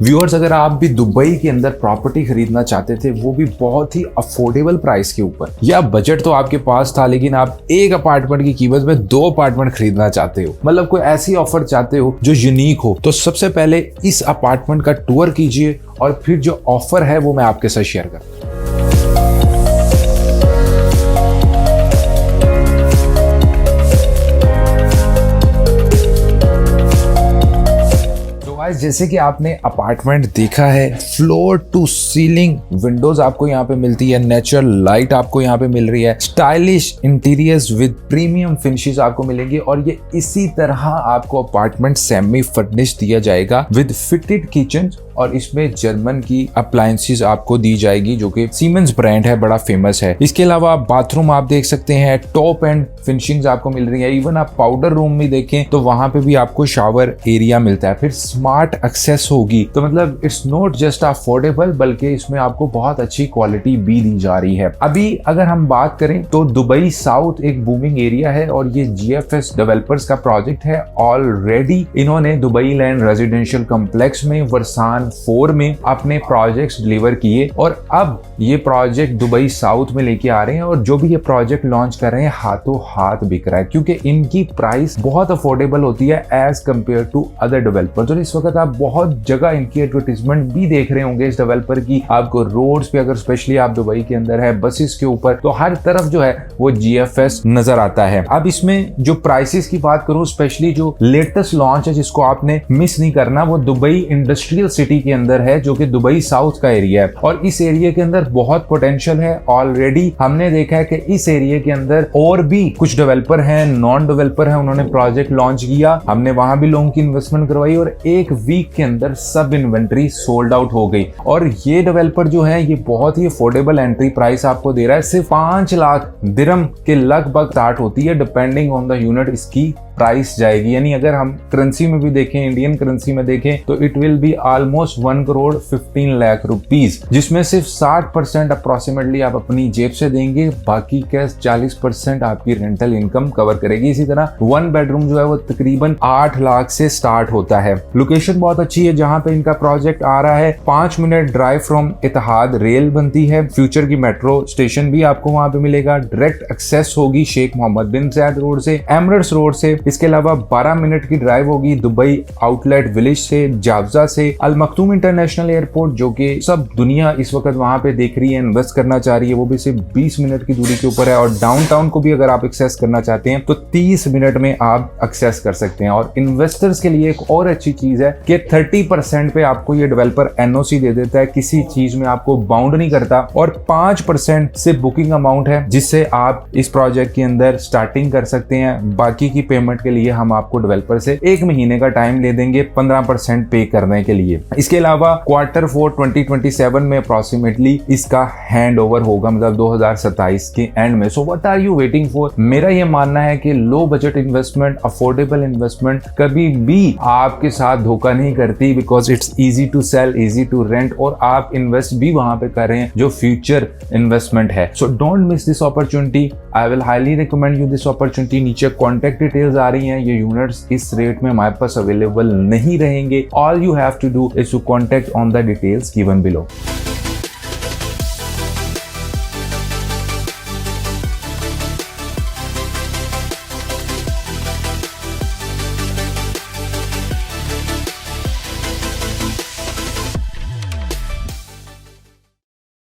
Viewers, अगर आप भी दुबई के अंदर प्रॉपर्टी खरीदना चाहते थे, वो भी बहुत ही अफोर्डेबल प्राइस के ऊपर, या बजट तो आपके पास था लेकिन आप एक अपार्टमेंट की कीमत में 2 अपार्टमेंट खरीदना चाहते हो, मतलब कोई ऐसी ऑफर चाहते हो जो यूनिक हो, तो सबसे पहले इस अपार्टमेंट का टूर कीजिए और फिर जो ऑफर है वो मैं आपके साथ शेयर करूँ। जैसे कि आपने अपार्टमेंट देखा है, फ्लोर टू सीलिंग विंडोज आपको यहाँ पे मिलती है, नेचुरल लाइट आपको यहाँ पे मिल रही है, stylish interiors with premium finishes आपको मिलेंगे और ये इसी तरह आपको अपार्टमेंट सेमी फर्निश्ड दिया जाएगा विद फिटेड किचन और इसमें जर्मन की अप्लायंसेस आपको दी जाएगी जो कि सीमेंस ब्रांड है, बड़ा फेमस है। इसके अलावा बाथरूम आप देख सकते हैं, टॉप एंड फिनिशिंग्स आपको मिल रही है। इवन आप पाउडर रूम में देखें तो वहां पे भी आपको शावर एरिया मिलता है, फिर स्मार्ट एक्सेस होगी। तो मतलब इट्स नॉट जस्ट अफोर्डेबल बल्कि इसमें आपको बहुत अच्छी क्वालिटी भी दी जा रही है। अभी अगर हम बात करें तो दुबई साउथ एक बूमिंग एरिया है और ये GFS डेवलपर्स का प्रोजेक्ट है। ऑलरेडी इन्होंने दुबई लैंड रेजिडेंशियल कॉम्प्लेक्स में वर्सान 4 में अपने प्रोजेक्ट्स डिलीवर किए और अब ये प्रोजेक्ट दुबई साउथ में लेके आ रहे हैं और जो भी ये प्रोजेक्ट लॉन्च कर रहे हैं हाथों हाथ बिक रहा है क्योंकि इनकी प्राइस बहुत अफोर्डेबल होती है as compare to other developers. और इस वक्त आप बहुत जगह इनकी एडवर्टीजमेंट भी देख रहे होंगे इस डेवलपर की। आपको रोड्स पे, अगर स्पेशली आप दुबई के अंदर है, बसेस के ऊपर, तो हर तरफ जो है वो GFS नजर आता है। अब इसमें जो प्राइसेस की बात करूं, स्पेशली जो लेटेस्ट लॉन्च है जिसको आपने मिस नहीं करना, वो दुबई इंडस्ट्रियल सिटी के अंदर है जो कि दुबई साउथ का एरिया है और इस एरिया के अंदर बहुत पोटेंशियल है। ऑलरेडी हमने देखा है कि इस एरिया के अंदर और भी कुछ डेवलपर हैं, नॉन डेवलपर हैं, उन्होंने प्रोजेक्ट लॉन्च किया, हमने वहां भी लोगों की इन्वेस्टमेंट करवाई और एक वीक के अंदर सब इन्वेंट्री सोल्ड आउट हो गई। और ये डेवलपर जो है ये बहुत ही अफोर्डेबल एंट्री प्राइस आपको दे रहा है, सिर्फ 5 लाख दिरहम के लगभग स्टार्ट होती है। डिपेंडिंग ऑन द यूनिट इसकी प्राइस जाएगी, यानी अगर हम करेंसी में भी देखें, इंडियन करेंसी में देखें तो it will be almost 1 crore 15 lakh rupees, जिसमें सिर्फ 60% अप्रोक्सीमेटली आप अपनी जेब से देंगे, बाकी का 40% आपकी रेंटल इनकम कवर करेगी। इसी तरह 1 बेडरूम जो है वो तकरीबन 8 लाख से स्टार्ट होता है। लोकेशन बहुत अच्छी है जहां पे इनका प्रोजेक्ट आ रहा है, 5 minute drive from Ittehad rail बनती है, फ्यूचर की मेट्रो स्टेशन भी आपको वहां पे मिलेगा, डायरेक्ट एक्सेस होगी शेख मोहम्मद बिन जायद रोड से, एमिरेट्स रोड से। इसके अलावा 12 मिनट की ड्राइव होगी दुबई आउटलेट विलेज से, जावजा से, अल मखतूम इंटरनेशनल एयरपोर्ट जो कि सब दुनिया इस वक्त वहां पे देख रही है, इन्वेस्ट करना चाह रही है, वो भी सिर्फ 20 मिनट की दूरी के ऊपर है। और डाउनटाउन को भी अगर आप एक्सेस करना चाहते हैं तो 30 मिनट में आप एक्सेस कर सकते हैं। और इन्वेस्टर्स के लिए एक और अच्छी चीज है कि 30% पे आपको ये डेवलपर NOC दे देता है, किसी चीज में आपको बाउंड नहीं करता, और 5% से बुकिंग अमाउंट है जिससे आप इस प्रोजेक्ट के अंदर स्टार्टिंग कर सकते हैं। बाकी की पेमेंट के लिए हम आपको डेवलपर से 1 महीने का टाइम ले देंगे 15% पे करने के लिए। इसके अलावा Q4 2027 में अप्रोक्सीमेटली इसका हैंड ओवर होगा, मतलब 2027 के एंड में। So what are you waiting for? मेरा ये मानना है कि low budget investment, affordable investment कभी भी आपके साथ धोखा नहीं करती, because it's easy to sell, easy to rent, और आप इन्वेस्ट भी वहां पे कर रहे हैं जो फ्यूचर इन्वेस्टमेंट है। So don't miss this opportunity, I will highly recommend you this opportunity. नीचे कॉन्टेक्ट डिटेल्स आ रही हैं, ये यूनिट्स इस रेट में हमारे पास अवेलेबल नहीं रहेंगे। All you have to do is to contact on the details given below.